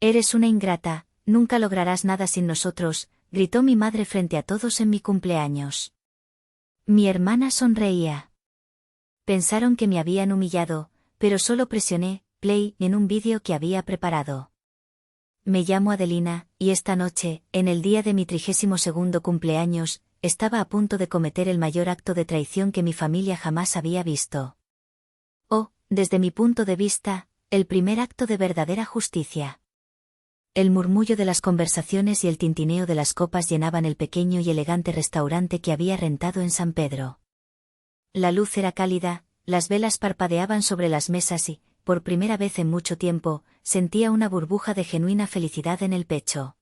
Eres una ingrata, nunca lograrás nada sin nosotros, gritó mi madre frente a todos en mi cumpleaños. Mi hermana sonreía. Pensaron que me habían humillado, pero solo presioné play en un vídeo que había preparado. Me llamo Adelina, y esta noche, en el día de mi 32º cumpleaños, estaba a punto de cometer el mayor acto de traición que mi familia jamás había visto. O, desde mi punto de vista, el primer acto de verdadera justicia. El murmullo de las conversaciones y el tintineo de las copas llenaban el pequeño y elegante restaurante que había rentado en San Pedro. La luz era cálida, las velas parpadeaban sobre las mesas y, por primera vez en mucho tiempo, sentía una burbuja de genuina felicidad en el pecho.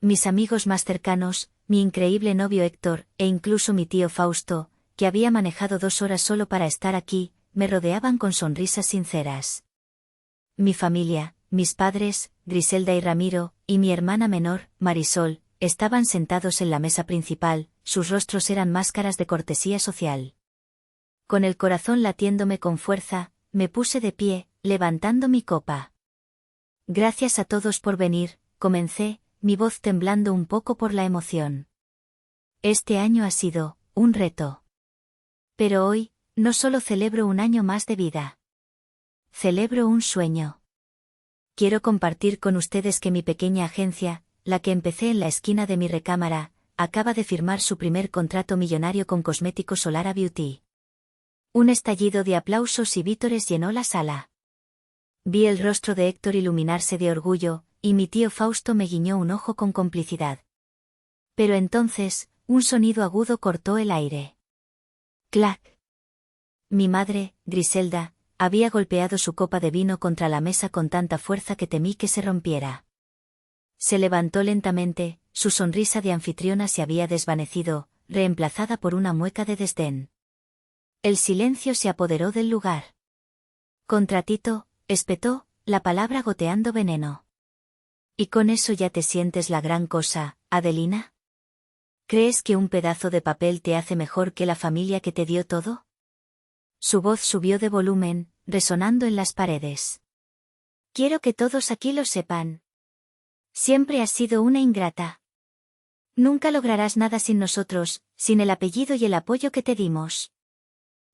Mis amigos más cercanos, mi increíble novio Héctor, e incluso mi tío Fausto, que había manejado 2 horas solo para estar aquí, me rodeaban con sonrisas sinceras. Mi familia, mis padres, Griselda y Ramiro, y mi hermana menor, Marisol, estaban sentados en la mesa principal, sus rostros eran máscaras de cortesía social. Con el corazón latiéndome con fuerza, me puse de pie, levantando mi copa. Gracias a todos por venir, comencé, mi voz temblando un poco por la emoción. Este año ha sido un reto. Pero hoy, no solo celebro un año más de vida. Celebro un sueño. Quiero compartir con ustedes que mi pequeña agencia, la que empecé en la esquina de mi recámara, acaba de firmar su primer contrato millonario con cosméticos Solara Beauty. Un estallido de aplausos y vítores llenó la sala. Vi el rostro de Héctor iluminarse de orgullo, y mi tío Fausto me guiñó un ojo con complicidad. Pero entonces, un sonido agudo cortó el aire. ¡Clac! Mi madre, Griselda, había golpeado su copa de vino contra la mesa con tanta fuerza que temí que se rompiera. Se levantó lentamente, su sonrisa de anfitriona se había desvanecido, reemplazada por una mueca de desdén. El silencio se apoderó del lugar. Contratito, espetó, la palabra goteando veneno. ¿Y con eso ya te sientes la gran cosa, Adelina? ¿Crees que un pedazo de papel te hace mejor que la familia que te dio todo? Su voz subió de volumen, resonando en las paredes. Quiero que todos aquí lo sepan. Siempre has sido una ingrata. Nunca lograrás nada sin nosotros, sin el apellido y el apoyo que te dimos.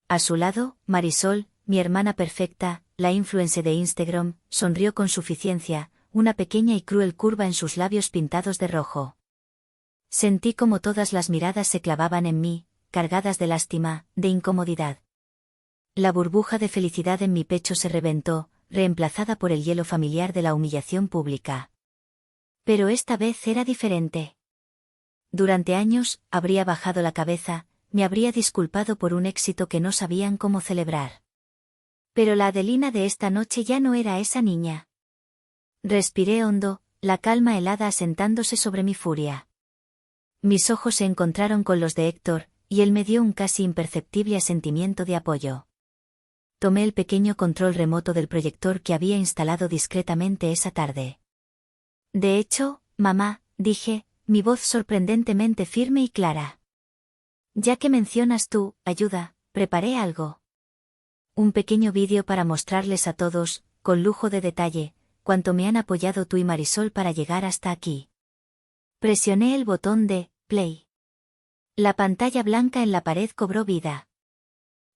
A su lado, Marisol, mi hermana perfecta, la influencer de Instagram, sonrió con suficiencia, una pequeña y cruel curva en sus labios pintados de rojo. Sentí como todas las miradas se clavaban en mí, cargadas de lástima, de incomodidad. La burbuja de felicidad en mi pecho se reventó, reemplazada por el hielo familiar de la humillación pública. Pero esta vez era diferente. Durante años, habría bajado la cabeza, me habría disculpado por un éxito que no sabían cómo celebrar. Pero la Adelina de esta noche ya no era esa niña. Respiré hondo, la calma helada asentándose sobre mi furia. Mis ojos se encontraron con los de Héctor, y él me dio un casi imperceptible asentimiento de apoyo. Tomé el pequeño control remoto del proyector que había instalado discretamente esa tarde. De hecho, mamá, dije, mi voz sorprendentemente firme y clara. Ya que mencionas tu ayuda, preparé algo. Un pequeño vídeo para mostrarles a todos, con lujo de detalle, cuánto me han apoyado tú y Marisol para llegar hasta aquí. Presioné el botón de play. La pantalla blanca en la pared cobró vida.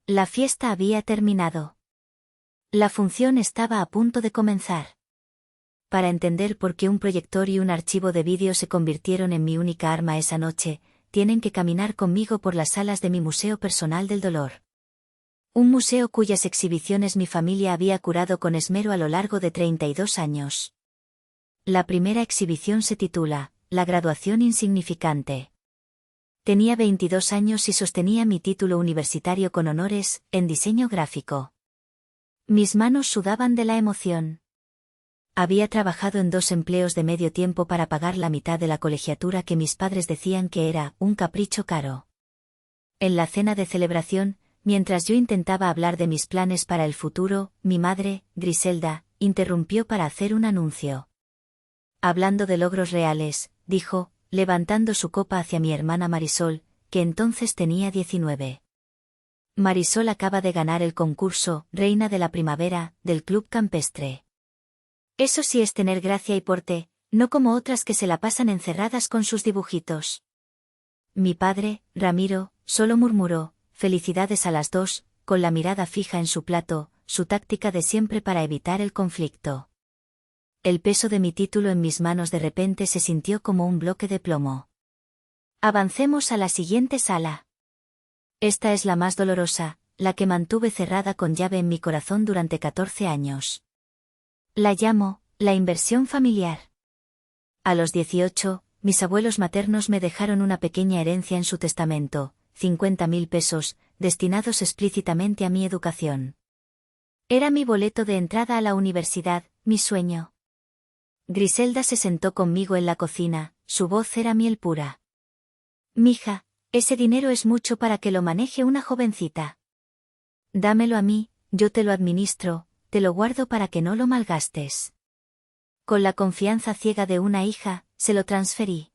La fiesta había terminado. La función estaba a punto de comenzar. Para entender por qué un proyector y un archivo de vídeo se convirtieron en mi única arma esa noche, tienen que caminar conmigo por las salas de mi Museo Personal del Dolor. Un museo cuyas exhibiciones mi familia había curado con esmero a lo largo de 32 años. La primera exhibición se titula La graduación insignificante. Tenía 22 años y sostenía mi título universitario con honores, en diseño gráfico. Mis manos sudaban de la emoción. Había trabajado en 2 empleos de medio tiempo para pagar la mitad de la colegiatura que mis padres decían que era un capricho caro. En la cena de celebración, mientras yo intentaba hablar de mis planes para el futuro, mi madre, Griselda, interrumpió para hacer un anuncio. Hablando de logros reales, dijo, levantando su copa hacia mi hermana Marisol, que entonces tenía 19. Marisol acaba de ganar el concurso Reina de la Primavera, del Club Campestre. Eso sí es tener gracia y porte, no como otras que se la pasan encerradas con sus dibujitos. Mi padre, Ramiro, solo murmuró, felicidades a las dos, con la mirada fija en su plato, su táctica de siempre para evitar el conflicto. El peso de mi título en mis manos de repente se sintió como un bloque de plomo. Avancemos a la siguiente sala. Esta es la más dolorosa, la que mantuve cerrada con llave en mi corazón durante 14 años. La llamo, la inversión familiar. A los 18, mis abuelos maternos me dejaron una pequeña herencia en su testamento, 50.000 pesos, destinados explícitamente a mi educación. Era mi boleto de entrada a la universidad, mi sueño. Griselda se sentó conmigo en la cocina, su voz era miel pura. Mija, ese dinero es mucho para que lo maneje una jovencita. Dámelo a mí, yo te lo administro, te lo guardo para que no lo malgastes. Con la confianza ciega de una hija, se lo transferí.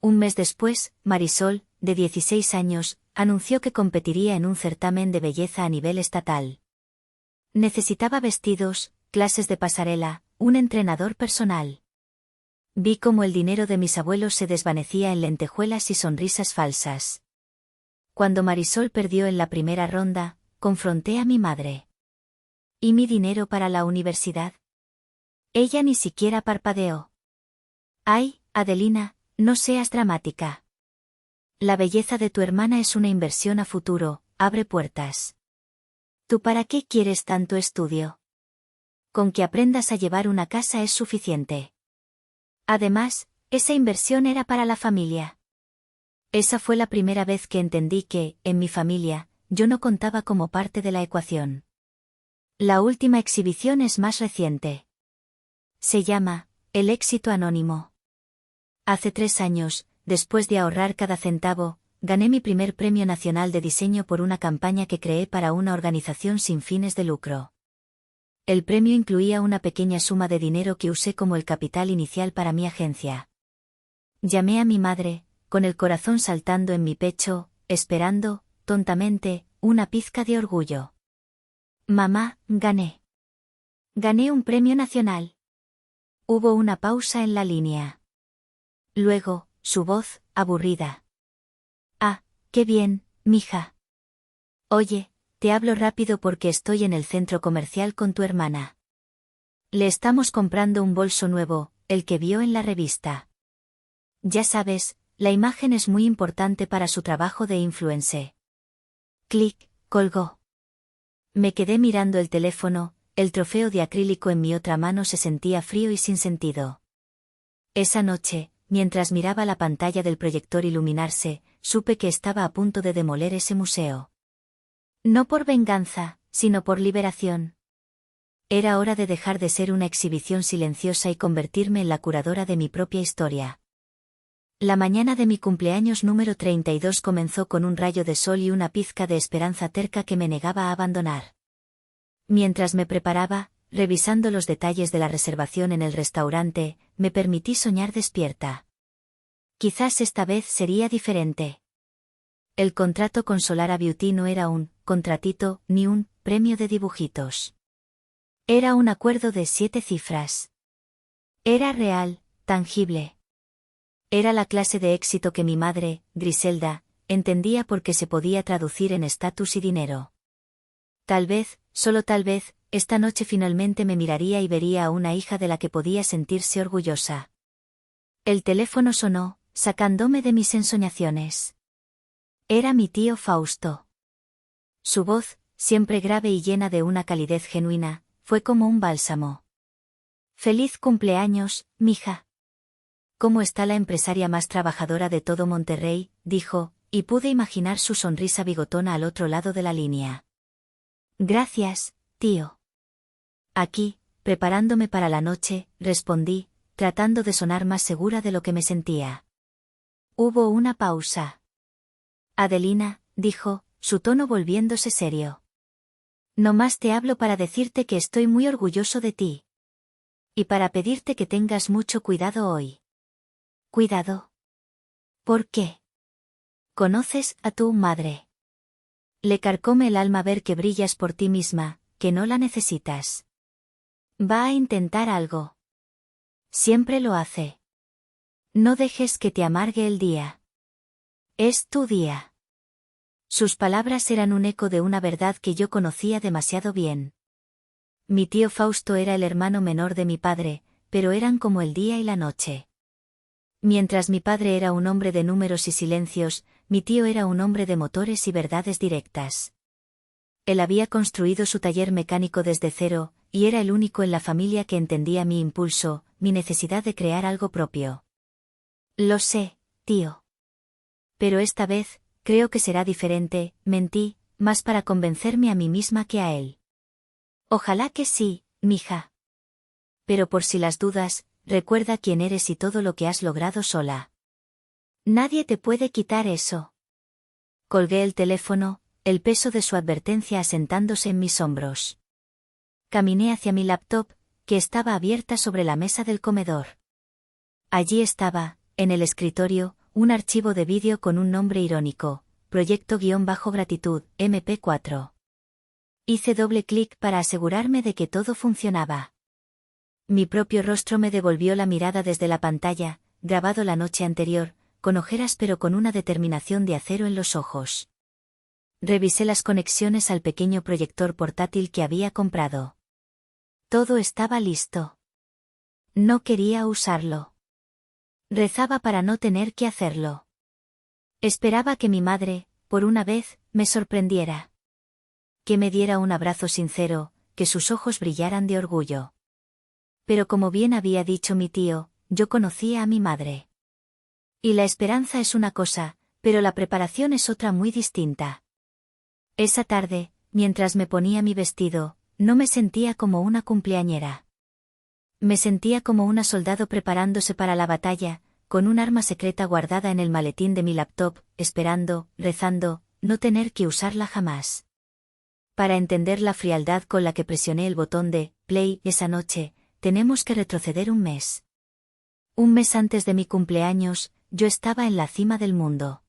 Un mes después, Marisol, de 16 años, anunció que competiría en un certamen de belleza a nivel estatal. Necesitaba vestidos, clases de pasarela, un entrenador personal. Vi cómo el dinero de mis abuelos se desvanecía en lentejuelas y sonrisas falsas. Cuando Marisol perdió en la primera ronda, confronté a mi madre. ¿Y mi dinero para la universidad? Ella ni siquiera parpadeó. Ay, Adelina, no seas dramática. La belleza de tu hermana es una inversión a futuro, abre puertas. ¿Tú para qué quieres tanto estudio? Con que aprendas a llevar una casa es suficiente. Además, esa inversión era para la familia. Esa fue la primera vez que entendí que, en mi familia, yo no contaba como parte de la ecuación. La última exhibición es más reciente. Se llama, El éxito anónimo. Hace 3 años, después de ahorrar cada centavo, gané mi primer premio nacional de diseño por una campaña que creé para una organización sin fines de lucro. El premio incluía una pequeña suma de dinero que usé como el capital inicial para mi agencia. Llamé a mi madre, con el corazón saltando en mi pecho, esperando, tontamente, una pizca de orgullo. Mamá, gané. Gané un premio nacional. Hubo una pausa en la línea. Luego, su voz, aburrida. Ah, qué bien, mija. Oye, te hablo rápido porque estoy en el centro comercial con tu hermana. Le estamos comprando un bolso nuevo, el que vio en la revista. Ya sabes, la imagen es muy importante para su trabajo de influencer. Clic, colgó. Me quedé mirando el teléfono, el trofeo de acrílico en mi otra mano se sentía frío y sin sentido. Esa noche, mientras miraba la pantalla del proyector iluminarse, supe que estaba a punto de demoler ese museo. No por venganza, sino por liberación. Era hora de dejar de ser una exhibición silenciosa y convertirme en la curadora de mi propia historia. La mañana de mi cumpleaños número 32 comenzó con un rayo de sol y una pizca de esperanza terca que me negaba a abandonar. Mientras me preparaba, revisando los detalles de la reservación en el restaurante, me permití soñar despierta. Quizás esta vez sería diferente. El contrato con Solara Beauty no era un contratito ni un premio de dibujitos. Era un acuerdo de 7 cifras. Era real, tangible. Era la clase de éxito que mi madre, Griselda, entendía porque se podía traducir en estatus y dinero. Tal vez, solo tal vez, esta noche finalmente me miraría y vería a una hija de la que podía sentirse orgullosa. El teléfono sonó, sacándome de mis ensoñaciones. Era mi tío Fausto. Su voz, siempre grave y llena de una calidez genuina, fue como un bálsamo. Feliz cumpleaños, mija. ¿Cómo está la empresaria más trabajadora de todo Monterrey?, dijo, y pude imaginar su sonrisa bigotona al otro lado de la línea. Gracias, tío. Aquí, preparándome para la noche, respondí, tratando de sonar más segura de lo que me sentía. Hubo una pausa. Adelina, dijo, su tono volviéndose serio. No más te hablo para decirte que estoy muy orgulloso de ti. Y para pedirte que tengas mucho cuidado hoy. ¿Cuidado? ¿Por qué? ¿Conoces a tu madre? Le carcome el alma ver que brillas por ti misma, que no la necesitas. Va a intentar algo. Siempre lo hace. No dejes que te amargue el día. Es tu día. Sus palabras eran un eco de una verdad que yo conocía demasiado bien. Mi tío Fausto era el hermano menor de mi padre, pero eran como el día y la noche. Mientras mi padre era un hombre de números y silencios, mi tío era un hombre de motores y verdades directas. Él había construido su taller mecánico desde cero, y era el único en la familia que entendía mi impulso, mi necesidad de crear algo propio. Lo sé, tío. Pero esta vez, creo que será diferente, mentí, más para convencerme a mí misma que a él. Ojalá que sí, mija. Pero por si las dudas, recuerda quién eres y todo lo que has logrado sola. Nadie te puede quitar eso. Colgué el teléfono, el peso de su advertencia asentándose en mis hombros. Caminé hacia mi laptop, que estaba abierta sobre la mesa del comedor. Allí estaba, en el escritorio, un archivo de vídeo con un nombre irónico, Proyecto-Gratitud, MP4. Hice doble clic para asegurarme de que todo funcionaba. Mi propio rostro me devolvió la mirada desde la pantalla, grabado la noche anterior, con ojeras pero con una determinación de acero en los ojos. Revisé las conexiones al pequeño proyector portátil que había comprado. Todo estaba listo. No quería usarlo. Rezaba para no tener que hacerlo. Esperaba que mi madre, por una vez, me sorprendiera. Que me diera un abrazo sincero, que sus ojos brillaran de orgullo. Pero como bien había dicho mi tío, yo conocía a mi madre. Y la esperanza es una cosa, pero la preparación es otra muy distinta. Esa tarde, mientras me ponía mi vestido, no me sentía como una cumpleañera. Me sentía como una soldado preparándose para la batalla, con un arma secreta guardada en el maletín de mi laptop, esperando, rezando, no tener que usarla jamás. Para entender la frialdad con la que presioné el botón de play esa noche, tenemos que retroceder un mes. Un mes antes de mi cumpleaños, yo estaba en la cima del mundo.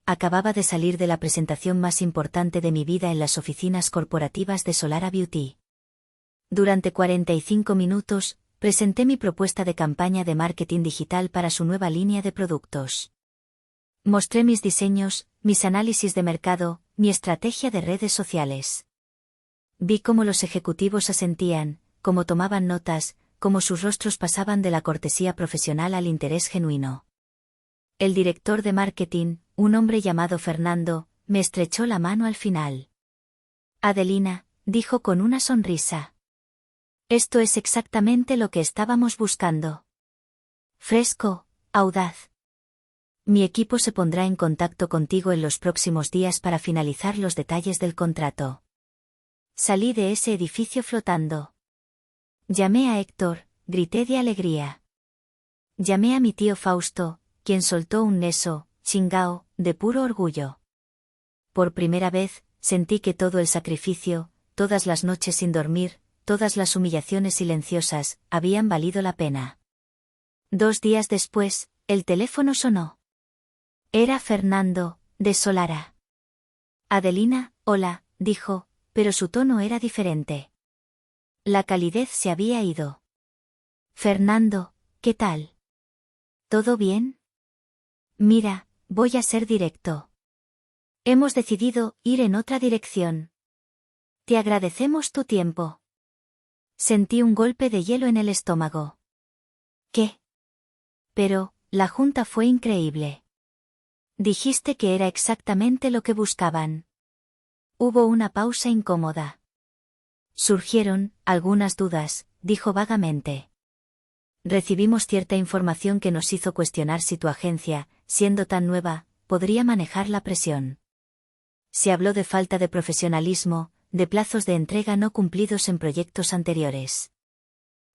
Acababa de salir de la presentación más importante de mi vida en las oficinas corporativas de Solara Beauty. Durante 45 minutos, presenté mi propuesta de campaña de marketing digital para su nueva línea de productos. Mostré mis diseños, mis análisis de mercado, mi estrategia de redes sociales. Vi cómo los ejecutivos asentían, cómo tomaban notas, cómo sus rostros pasaban de la cortesía profesional al interés genuino. El director de marketing, un hombre llamado Fernando, me estrechó la mano al final. Adelina, dijo con una sonrisa. Esto es exactamente lo que estábamos buscando. Fresco, audaz. Mi equipo se pondrá en contacto contigo en los próximos días para finalizar los detalles del contrato. Salí de ese edificio flotando. Llamé a Héctor, grité de alegría. Llamé a mi tío Fausto, quien soltó un neso, chingao, de puro orgullo. Por primera vez, sentí que todo el sacrificio, todas las noches sin dormir, todas las humillaciones silenciosas, habían valido la pena. 2 días después, el teléfono sonó. Era Fernando, de Solara. Adelina, hola, dijo, pero su tono era diferente. La calidez se había ido. Fernando, ¿qué tal? ¿Todo bien? Mira, voy a ser directo. Hemos decidido ir en otra dirección. Te agradecemos tu tiempo. Sentí un golpe de hielo en el estómago. ¿Qué? Pero, la junta fue increíble. Dijiste que era exactamente lo que buscaban. Hubo una pausa incómoda. Surgieron algunas dudas, dijo vagamente. Recibimos cierta información que nos hizo cuestionar si tu agencia, siendo tan nueva, podría manejar la presión. Se habló de falta de profesionalismo, de plazos de entrega no cumplidos en proyectos anteriores.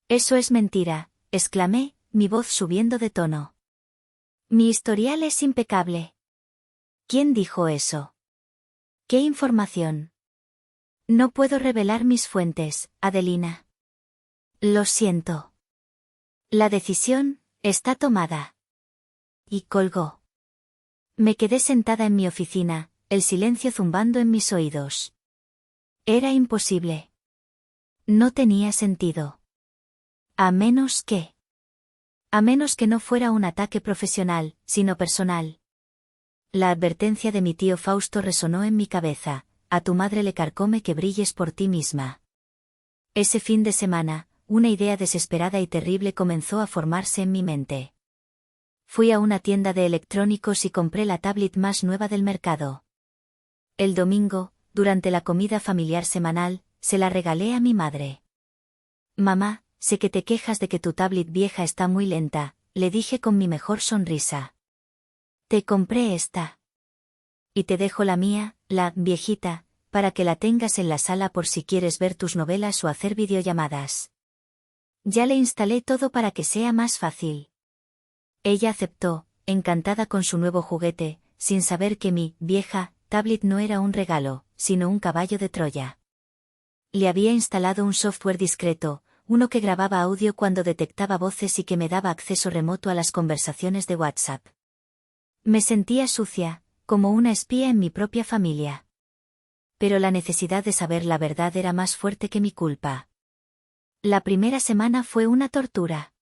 Eso es mentira, exclamé, mi voz subiendo de tono. Mi historial es impecable. ¿Quién dijo eso? ¿Qué información? No puedo revelar mis fuentes, Adelina. Lo siento. La decisión está tomada. Y colgó. Me quedé sentada en mi oficina, el silencio zumbando en mis oídos. Era imposible. No tenía sentido. A menos que... A menos que no fuera un ataque profesional, sino personal. La advertencia de mi tío Fausto resonó en mi cabeza: a tu madre le carcome que brilles por ti misma. Ese fin de semana, una idea desesperada y terrible comenzó a formarse en mi mente. Fui a una tienda de electrónicos y compré la tablet más nueva del mercado. El domingo, durante la comida familiar semanal, se la regalé a mi madre. Mamá, sé que te quejas de que tu tablet vieja está muy lenta, le dije con mi mejor sonrisa. Te compré esta. Y te dejo la mía, la viejita, para que la tengas en la sala por si quieres ver tus novelas o hacer videollamadas. Ya le instalé todo para que sea más fácil. Ella aceptó, encantada con su nuevo juguete, sin saber que mi vieja tablet no era un regalo, sino un caballo de Troya. Le había instalado un software discreto, uno que grababa audio cuando detectaba voces y que me daba acceso remoto a las conversaciones de WhatsApp. Me sentía sucia, como una espía en mi propia familia. Pero la necesidad de saber la verdad era más fuerte que mi culpa. La primera semana fue una tortura.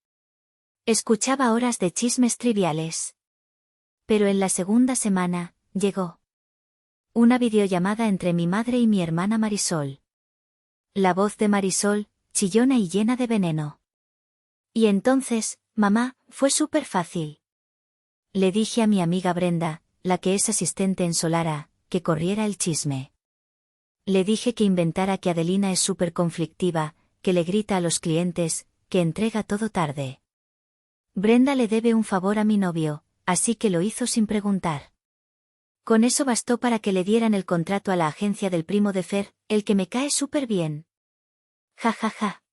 Escuchaba horas de chismes triviales. Pero en la segunda semana, llegó una videollamada entre mi madre y mi hermana Marisol. La voz de Marisol, chillona y llena de veneno. Y entonces, mamá, fue súper fácil. Le dije a mi amiga Brenda, la que es asistente en Solara, que corriera el chisme. Le dije que inventara que Adelina es súper conflictiva, que le grita a los clientes, que entrega todo tarde. Brenda le debe un favor a mi novio, así que lo hizo sin preguntar. Con eso bastó para que le dieran el contrato a la agencia del primo de Fer, el que me cae súper bien. Ja ja ja.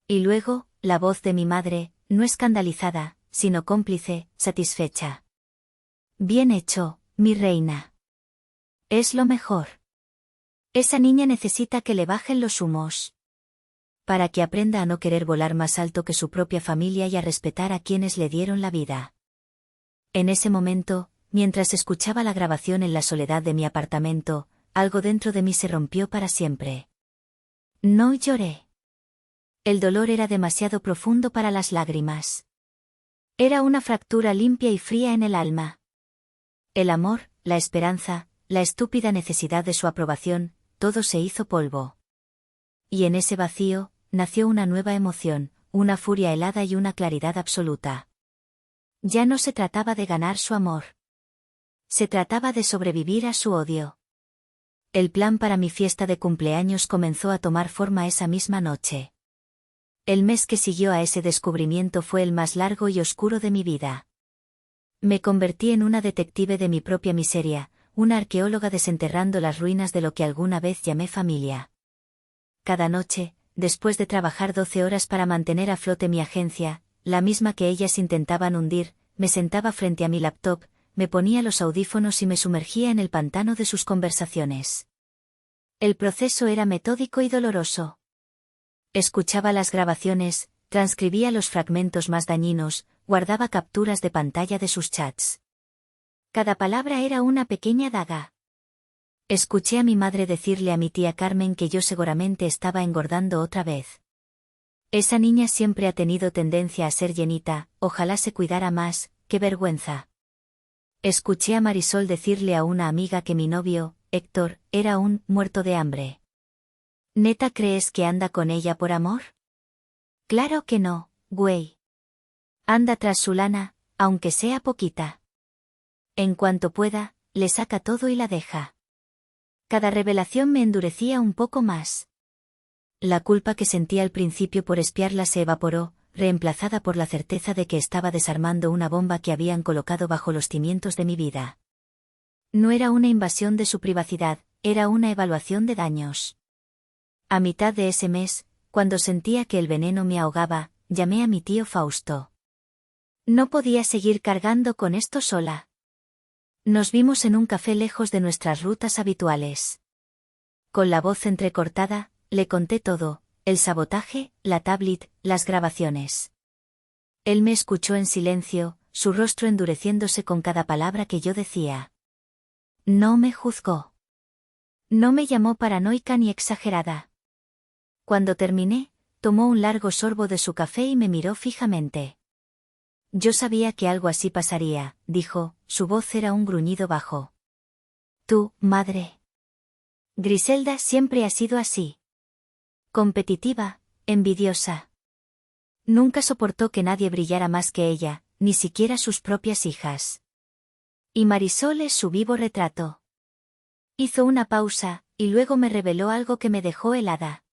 Y luego, la voz de mi madre, no escandalizada, sino cómplice, satisfecha. Bien hecho, mi reina. Es lo mejor. Esa niña necesita que le bajen los humos. Para que aprenda a no querer volar más alto que su propia familia y a respetar a quienes le dieron la vida. En ese momento, mientras escuchaba la grabación en la soledad de mi apartamento, algo dentro de mí se rompió para siempre. No lloré. El dolor era demasiado profundo para las lágrimas. Era una fractura limpia y fría en el alma. El amor, la esperanza, la estúpida necesidad de su aprobación, todo se hizo polvo. Y en ese vacío, nació una nueva emoción, una furia helada y una claridad absoluta. Ya no se trataba de ganar su amor. Se trataba de sobrevivir a su odio. El plan para mi fiesta de cumpleaños comenzó a tomar forma esa misma noche. El mes que siguió a ese descubrimiento fue el más largo y oscuro de mi vida. Me convertí en una detective de mi propia miseria, una arqueóloga desenterrando las ruinas de lo que alguna vez llamé familia. Cada noche, después de trabajar 12 horas para mantener a flote mi agencia, la misma que ellas intentaban hundir, me sentaba frente a mi laptop, me ponía los audífonos y me sumergía en el pantano de sus conversaciones. El proceso era metódico y doloroso. Escuchaba las grabaciones, transcribía los fragmentos más dañinos, guardaba capturas de pantalla de sus chats. Cada palabra era una pequeña daga. Escuché a mi madre decirle a mi tía Carmen que yo seguramente estaba engordando otra vez. Esa niña siempre ha tenido tendencia a ser llenita, ojalá se cuidara más, qué vergüenza. Escuché a Marisol decirle a una amiga que mi novio, Héctor, era un muerto de hambre. ¿Neta crees que anda con ella por amor? Claro que no, güey. Anda tras su lana, aunque sea poquita. En cuanto pueda, le saca todo y la deja. Cada revelación me endurecía un poco más. La culpa que sentía al principio por espiarla se evaporó, reemplazada por la certeza de que estaba desarmando una bomba que habían colocado bajo los cimientos de mi vida. No era una invasión de su privacidad, era una evaluación de daños. A mitad de ese mes, cuando sentía que el veneno me ahogaba, llamé a mi tío Fausto. No podía seguir cargando con esto sola. Nos vimos en un café lejos de nuestras rutas habituales. Con la voz entrecortada, le conté todo, el sabotaje, la tablet, las grabaciones. Él me escuchó en silencio, su rostro endureciéndose con cada palabra que yo decía. No me juzgó. No me llamó paranoica ni exagerada. Cuando terminé, tomó un largo sorbo de su café y me miró fijamente. Yo sabía que algo así pasaría, dijo, su voz era un gruñido bajo. Tú, madre. Griselda siempre ha sido así. Competitiva, envidiosa. Nunca soportó que nadie brillara más que ella, ni siquiera sus propias hijas. Y Marisol es su vivo retrato. Hizo una pausa, y luego me reveló algo que me dejó helada.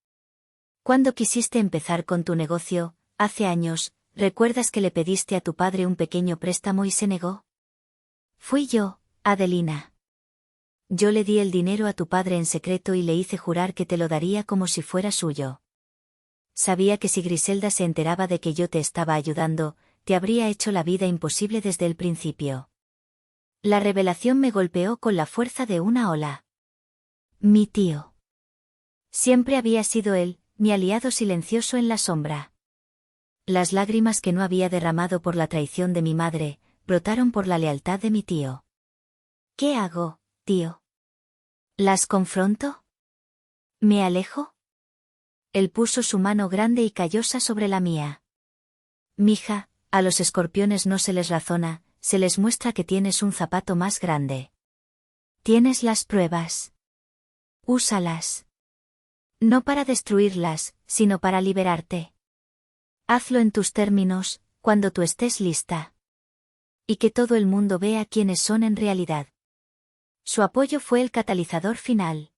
Cuando quisiste empezar con tu negocio, hace años, ¿recuerdas que le pediste a tu padre un pequeño préstamo y se negó? Fui yo, Adelina. Yo le di el dinero a tu padre en secreto y le hice jurar que te lo daría como si fuera suyo. Sabía que si Griselda se enteraba de que yo te estaba ayudando, te habría hecho la vida imposible desde el principio. La revelación me golpeó con la fuerza de una ola. Mi tío. Siempre había sido él, mi aliado silencioso en la sombra. Las lágrimas que no había derramado por la traición de mi madre, brotaron por la lealtad de mi tío. ¿Qué hago, tío? ¿Las confronto? ¿Me alejo? Él puso su mano grande y callosa sobre la mía. Mija, a los escorpiones no se les razona, se les muestra que tienes un zapato más grande. Tienes las pruebas. Úsalas. No para destruirlas, sino para liberarte. Hazlo en tus términos, cuando tú estés lista. Y que todo el mundo vea quiénes son en realidad. Su apoyo fue el catalizador final.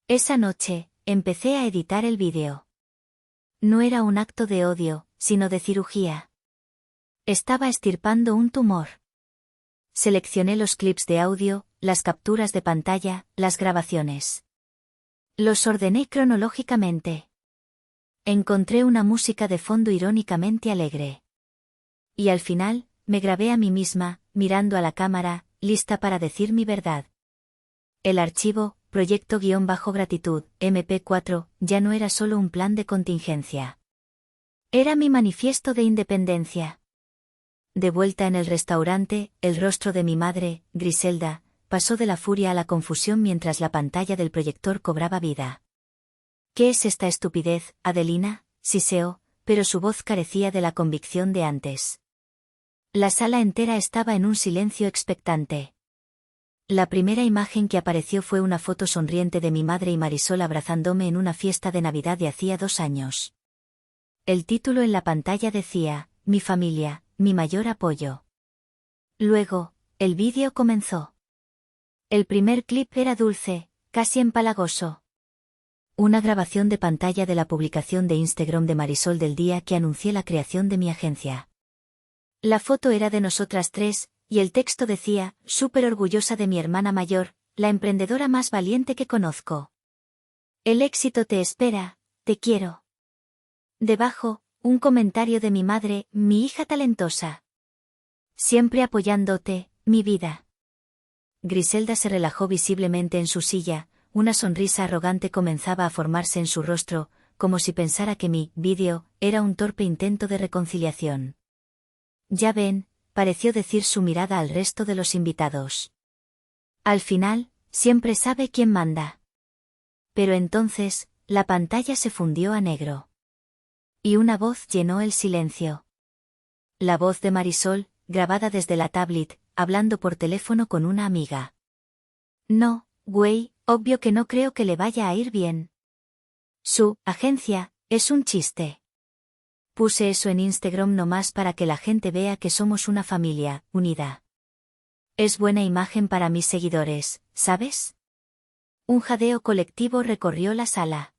Esa noche, empecé a editar el vídeo. No era un acto de odio, sino de cirugía. Estaba extirpando un tumor. Seleccioné los clips de audio, las capturas de pantalla, las grabaciones. Los ordené cronológicamente. Encontré una música de fondo irónicamente alegre. Y al final, me grabé a mí misma, mirando a la cámara, lista para decir mi verdad. El archivo, proyecto-gratitud, MP4, ya no era solo un plan de contingencia. Era mi manifiesto de independencia. De vuelta en el restaurante, el rostro de mi madre, Griselda, pasó de la furia a la confusión mientras la pantalla del proyector cobraba vida. ¿Qué es esta estupidez, Adelina?, siseó, pero su voz carecía de la convicción de antes. La sala entera estaba en un silencio expectante. La primera imagen que apareció fue una foto sonriente de mi madre y Marisol abrazándome en una fiesta de Navidad de hacía 2 años. El título en la pantalla decía, mi familia, mi mayor apoyo. Luego, el vídeo comenzó. El primer clip era dulce, casi empalagoso. Una grabación de pantalla de la publicación de Instagram de Marisol del día que anuncié la creación de mi agencia. La foto era de nosotras 3, y el texto decía, súper orgullosa de mi hermana mayor, la emprendedora más valiente que conozco. El éxito te espera, te quiero. Debajo, un comentario de mi madre, mi hija talentosa. Siempre apoyándote, mi vida. Griselda se relajó visiblemente en su silla, una sonrisa arrogante comenzaba a formarse en su rostro, como si pensara que mi vídeo era un torpe intento de reconciliación. Ya ven, pareció decir su mirada al resto de los invitados. Al final, siempre sabe quién manda. Pero entonces, la pantalla se fundió a negro. Y una voz llenó el silencio. La voz de Marisol, grabada desde la tablet, hablando por teléfono con una amiga. No, güey, obvio que no creo que le vaya a ir bien. Su agencia es un chiste. Puse eso en Instagram nomás para que la gente vea que somos una familia, unida. Es buena imagen para mis seguidores, ¿sabes? Un jadeo colectivo recorrió la sala.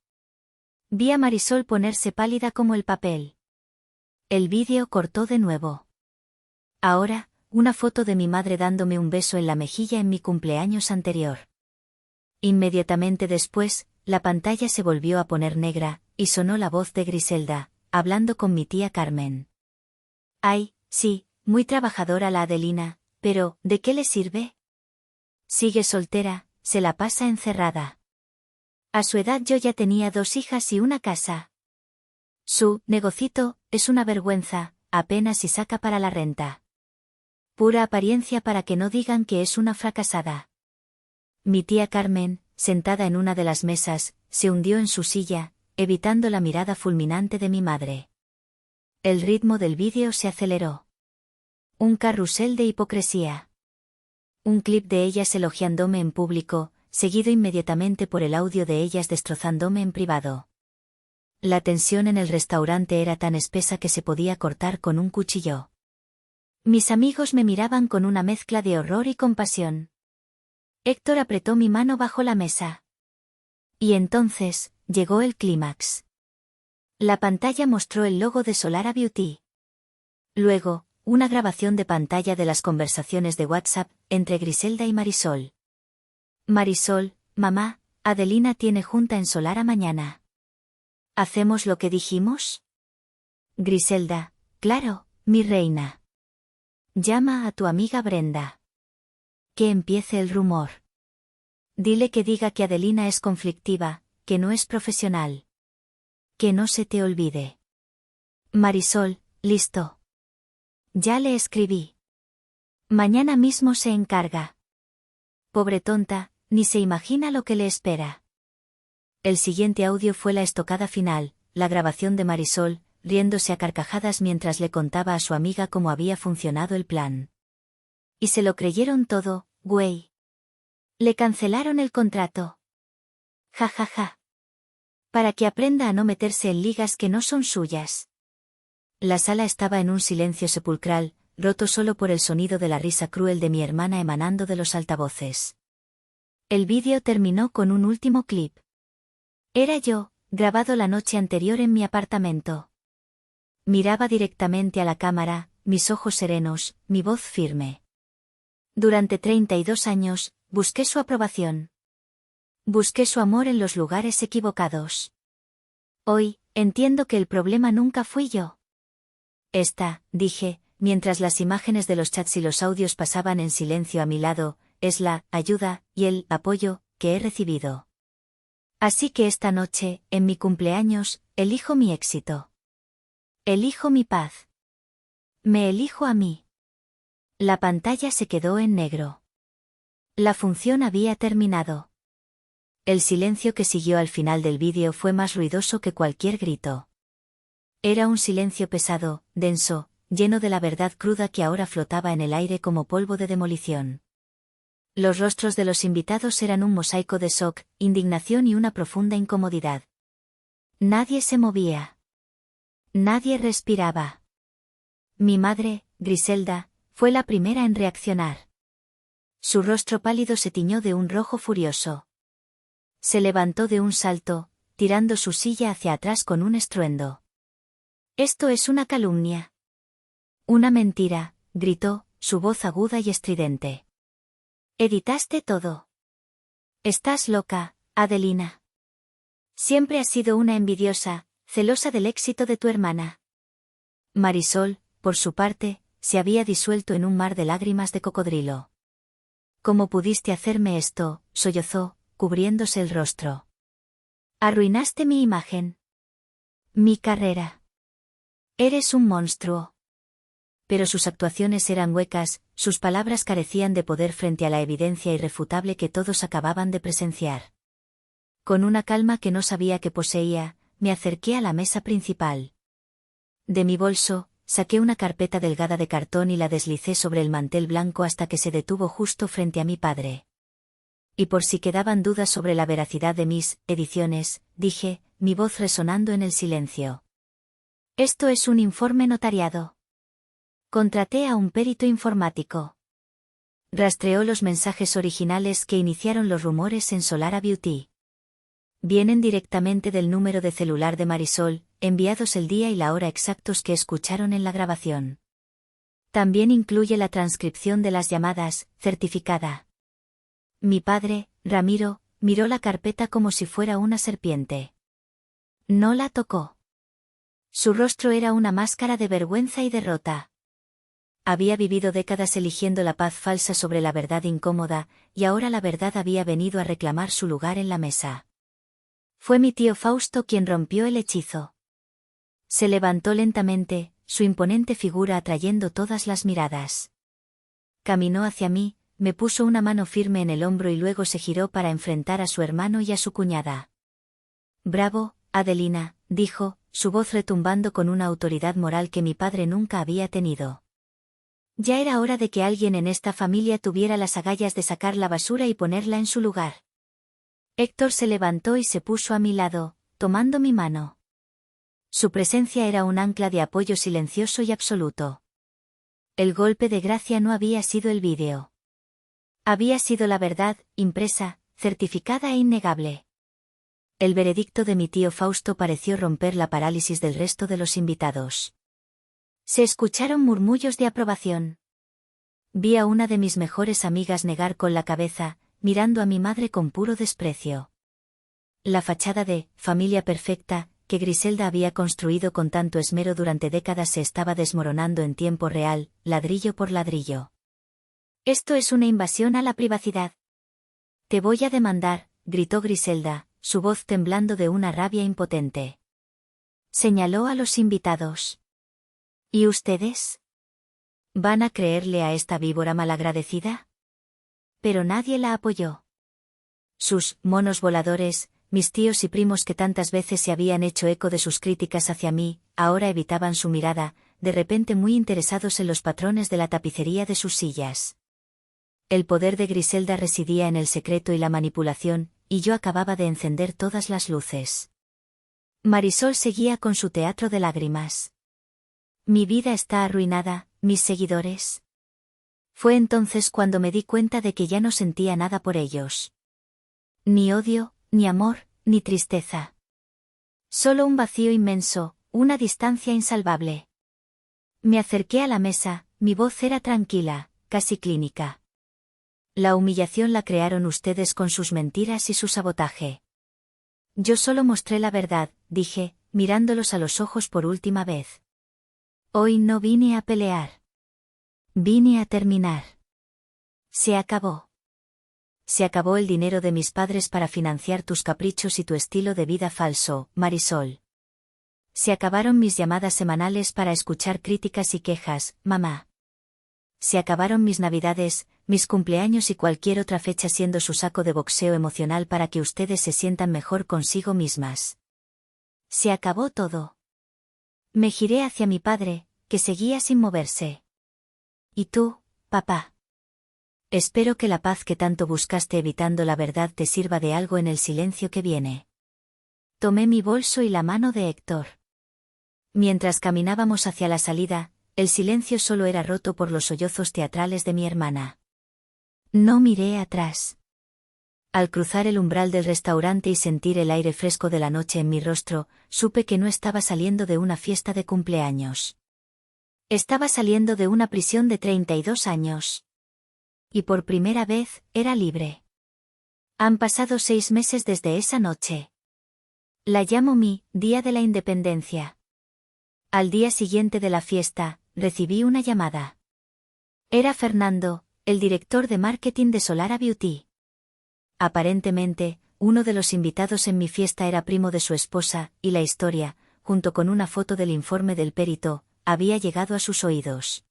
Vi a Marisol ponerse pálida como el papel. El vídeo cortó de nuevo. Ahora, una foto de mi madre dándome un beso en la mejilla en mi cumpleaños anterior. Inmediatamente después, la pantalla se volvió a poner negra, y sonó la voz de Griselda, hablando con mi tía Carmen. Ay, sí, muy trabajadora la Adelina, pero, ¿de qué le sirve? Sigue soltera, se la pasa encerrada. A su edad yo ya tenía 2 hijas y una casa. Su negocito es una vergüenza, apenas si saca para la renta. Pura apariencia para que no digan que es una fracasada. Mi tía Carmen, sentada en una de las mesas, se hundió en su silla, evitando la mirada fulminante de mi madre. El ritmo del vídeo se aceleró. Un carrusel de hipocresía. Un clip de ellas elogiándome en público, seguido inmediatamente por el audio de ellas destrozándome en privado. La tensión en el restaurante era tan espesa que se podía cortar con un cuchillo. Mis amigos me miraban con una mezcla de horror y compasión. Héctor apretó mi mano bajo la mesa. Y entonces, llegó el clímax. La pantalla mostró el logo de Solara Beauty. Luego, una grabación de pantalla de las conversaciones de WhatsApp entre Griselda y Marisol. Marisol, mamá, Adelina tiene junta en Solara mañana. ¿Hacemos lo que dijimos? Griselda, claro, mi reina. Llama a tu amiga Brenda. Que empiece el rumor. Dile que diga que Adelina es conflictiva, que no es profesional. Que no se te olvide. Marisol, listo. Ya le escribí. Mañana mismo se encarga. Pobre tonta, ni se imagina lo que le espera. El siguiente audio fue la estocada final, la grabación de Marisol, riéndose a carcajadas mientras le contaba a su amiga cómo había funcionado el plan. Y se lo creyeron todo, güey. Le cancelaron el contrato. Ja ja ja. Para que aprenda a no meterse en ligas que no son suyas. La sala estaba en un silencio sepulcral, roto solo por el sonido de la risa cruel de mi hermana emanando de los altavoces. El vídeo terminó con un último clip. Era yo, grabado la noche anterior en mi apartamento. Miraba directamente a la cámara, mis ojos serenos, mi voz firme. Durante 32 años, busqué su aprobación. Busqué su amor en los lugares equivocados. Hoy, entiendo que el problema nunca fui yo. Esta, dije, mientras las imágenes de los chats y los audios pasaban en silencio a mi lado, es la ayuda y el apoyo que he recibido. Así que esta noche, en mi cumpleaños, elijo mi éxito. Elijo mi paz. Me elijo a mí. La pantalla se quedó en negro. La función había terminado. El silencio que siguió al final del vídeo fue más ruidoso que cualquier grito. Era un silencio pesado, denso, lleno de la verdad cruda que ahora flotaba en el aire como polvo de demolición. Los rostros de los invitados eran un mosaico de shock, indignación y una profunda incomodidad. Nadie se movía. Nadie respiraba. Mi madre, Griselda, fue la primera en reaccionar. Su rostro pálido se tiñó de un rojo furioso. Se levantó de un salto, tirando su silla hacia atrás con un estruendo. Esto es una calumnia. Una mentira, gritó, su voz aguda y estridente. Editaste todo. Estás loca, Adelina. Siempre has sido una envidiosa, celosa del éxito de tu hermana. Marisol, por su parte, se había disuelto en un mar de lágrimas de cocodrilo. ¿Cómo pudiste hacerme esto?, sollozó, cubriéndose el rostro. Arruinaste mi imagen. Mi carrera. Eres un monstruo. Pero sus actuaciones eran huecas, sus palabras carecían de poder frente a la evidencia irrefutable que todos acababan de presenciar. Con una calma que no sabía que poseía, me acerqué a la mesa principal. De mi bolso, saqué una carpeta delgada de cartón y la deslicé sobre el mantel blanco hasta que se detuvo justo frente a mi padre. Y por si quedaban dudas sobre la veracidad de mis ediciones, dije, mi voz resonando en el silencio. Esto es un informe notariado. Contraté a un perito informático. Rastreó los mensajes originales que iniciaron los rumores en Solara Beauty. Vienen directamente del número de celular de Marisol, enviados el día y la hora exactos que escucharon en la grabación. También incluye la transcripción de las llamadas, certificada. Mi padre, Ramiro, miró la carpeta como si fuera una serpiente. No la tocó. Su rostro era una máscara de vergüenza y derrota. Había vivido décadas eligiendo la paz falsa sobre la verdad incómoda, y ahora la verdad había venido a reclamar su lugar en la mesa. Fue mi tío Fausto quien rompió el hechizo. Se levantó lentamente, su imponente figura atrayendo todas las miradas. Caminó hacia mí, me puso una mano firme en el hombro y luego se giró para enfrentar a su hermano y a su cuñada. Bravo, Adelina, dijo, su voz retumbando con una autoridad moral que mi padre nunca había tenido. Ya era hora de que alguien en esta familia tuviera las agallas de sacar la basura y ponerla en su lugar. Héctor se levantó y se puso a mi lado, tomando mi mano. Su presencia era un ancla de apoyo silencioso y absoluto. El golpe de gracia no había sido el vídeo. Había sido la verdad, impresa, certificada e innegable. El veredicto de mi tío Fausto pareció romper la parálisis del resto de los invitados. Se escucharon murmullos de aprobación. Vi a una de mis mejores amigas negar con la cabeza, mirando a mi madre con puro desprecio. La fachada de familia perfecta, que Griselda había construido con tanto esmero durante décadas se estaba desmoronando en tiempo real, ladrillo por ladrillo. Esto es una invasión a la privacidad. Te voy a demandar, gritó Griselda, su voz temblando de una rabia impotente. Señaló a los invitados. ¿Y ustedes? ¿Van a creerle a esta víbora malagradecida? Pero nadie la apoyó. Sus monos voladores, mis tíos y primos que tantas veces se habían hecho eco de sus críticas hacia mí, ahora evitaban su mirada, de repente muy interesados en los patrones de la tapicería de sus sillas. El poder de Griselda residía en el secreto y la manipulación, y yo acababa de encender todas las luces. Marisol seguía con su teatro de lágrimas. Mi vida está arruinada, mis seguidores. Fue entonces cuando me di cuenta de que ya no sentía nada por ellos. Ni odio, ni amor, ni tristeza. Solo un vacío inmenso, una distancia insalvable. Me acerqué a la mesa, mi voz era tranquila, casi clínica. La humillación la crearon ustedes con sus mentiras y su sabotaje. Yo solo mostré la verdad, dije, mirándolos a los ojos por última vez. Hoy no vine a pelear. Vine a terminar. Se acabó. Se acabó el dinero de mis padres para financiar tus caprichos y tu estilo de vida falso, Marisol. Se acabaron mis llamadas semanales para escuchar críticas y quejas, mamá. Se acabaron mis navidades, mis cumpleaños y cualquier otra fecha siendo su saco de boxeo emocional para que ustedes se sientan mejor consigo mismas. Se acabó todo. Me giré hacia mi padre, que seguía sin moverse. ¿Y tú, papá? Espero que la paz que tanto buscaste evitando la verdad te sirva de algo en el silencio que viene. Tomé mi bolso y la mano de Héctor. Mientras caminábamos hacia la salida, el silencio solo era roto por los sollozos teatrales de mi hermana. No miré atrás. Al cruzar el umbral del restaurante y sentir el aire fresco de la noche en mi rostro, supe que no estaba saliendo de una fiesta de cumpleaños. Estaba saliendo de una prisión de 32 años. Y por primera vez, era libre. Han pasado 6 meses desde esa noche. La llamo mi Día de la Independencia. Al día siguiente de la fiesta, recibí una llamada. Era Fernando, el director de marketing de Solara Beauty. Aparentemente, uno de los invitados en mi fiesta era primo de su esposa, y la historia, junto con una foto del informe del perito, había llegado a sus oídos.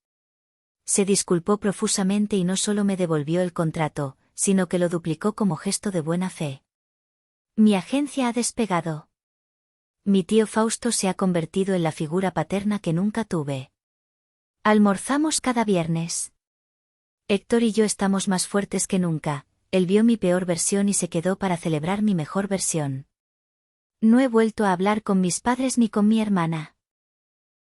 Se disculpó profusamente y no solo me devolvió el contrato, sino que lo duplicó como gesto de buena fe. Mi agencia ha despegado. Mi tío Fausto se ha convertido en la figura paterna que nunca tuve. Almorzamos cada viernes. Héctor y yo estamos más fuertes que nunca. Él vio mi peor versión y se quedó para celebrar mi mejor versión. No he vuelto a hablar con mis padres ni con mi hermana.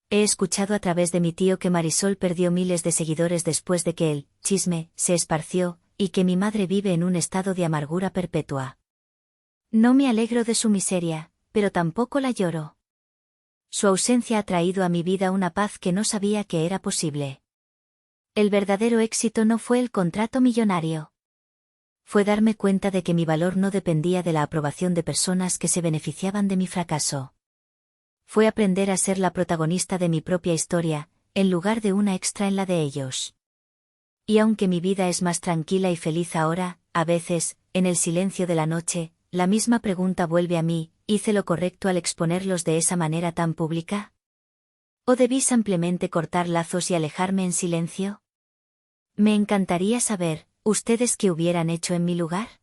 He escuchado a través de mi tío que Marisol perdió miles de seguidores después de que el chisme se esparció, y que mi madre vive en un estado de amargura perpetua. No me alegro de su miseria, pero tampoco la lloro. Su ausencia ha traído a mi vida una paz que no sabía que era posible. El verdadero éxito no fue el contrato millonario. Fue darme cuenta de que mi valor no dependía de la aprobación de personas que se beneficiaban de mi fracaso. Fue aprender a ser la protagonista de mi propia historia, en lugar de una extra en la de ellos. Y aunque mi vida es más tranquila y feliz ahora, a veces, en el silencio de la noche, la misma pregunta vuelve a mí: ¿hice lo correcto al exponerlos de esa manera tan pública? ¿O debí simplemente cortar lazos y alejarme en silencio? Me encantaría saber, ¿ustedes qué hubieran hecho en mi lugar?